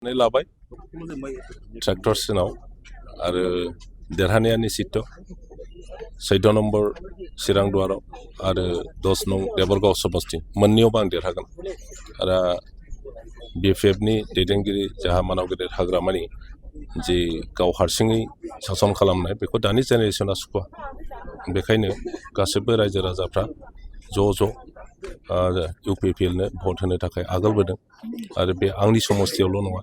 लाबाय ट्रेक्टरसिनाव आरो देरहानाया निश्चित 14 नम्बर चिरां दुवाराव आरो 10 नं देबरगाव समस्ति मोननैयावबो आं देरहागोन आरो BPFनि दैदेनगिरि जाहा मानाव गेदेर हाग्रामानि जि गाव हारसिङै सासन खालामनाय बेखौ दानि जेनेरेसना सुखुवा बेखायनो गासैबो रायजो राजाफ्रा ज' UPPLनो भट होनो थाखाय आगोलबोदों आरो बे आंनि समस्तियावल' नङा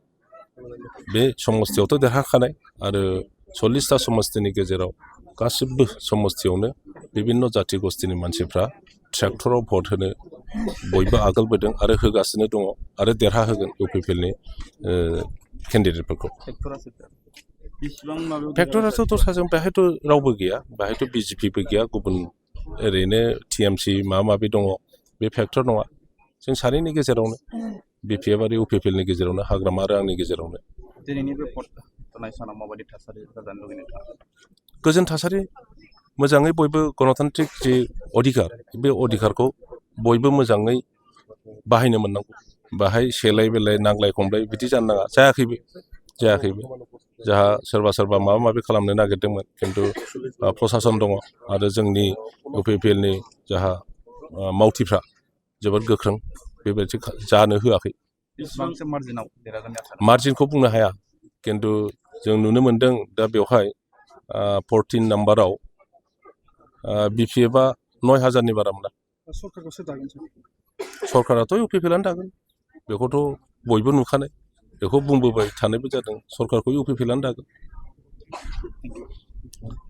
बे समस्तियावथ' देरहाखानाय आरो 40टा समस्तिनि गेजेराव गासिबो समस्तियावनो बिभिन्न जाति गस्तिनि मानसिफ्रा ट्रेक्टराव भट होनो बयबो आगोलबोदों आरो होगासिनो दङ आरो देरहाहोगोन UPPLनि केन्डिडेटफोरखौ फेक्टराथ' दस्राजों बेहायथ' रावबो गैया बेहायथ' BJPबो गैया गुबुन ओरैनो TMC माबा माबि दङ बे फेक्टर नङा जों सानैनि गेजेरावनो BPF आरो UPPLनि गेजेरावनो हाग्रामा आरो आंनि गेजेरावनो दिनैनि बे भट होनाय सानाव माबायदि थासारि जानो लुबैयो नोंथाङा गोजोन थासारि मोजाङै बयबो गणतान्त्रिक जि अधिकार बे अधिकारखौ बयबो मोजाङै बाहायनो मोननांगौ बाहाय सेलाय बेलाय नांलाय खमलाय बिदि जानो नाङा जायाखैबो जाहा सोरबा माबा माबि खालामनो नागिरदोंमोन खिन्थु प्रसासन दङ आरो जोंनि UPPLनि जाहा मावथिफ्रा जोबोद गोख्रों बेबायदि जानो होआखै मार्जिनखौ बुंनो हाया खिन्थु जों नुनो मोनदों दा बेवहाय 14 नाम्बाराव BPFआ 9,000नि बारा मोना सरकाराथ' UPPLआनो दागोन बेखौथ' बयबो नुखानाय बेखौ बुंबोबाय थानायबो जादों सरकारखौ UPPLआनो दागोन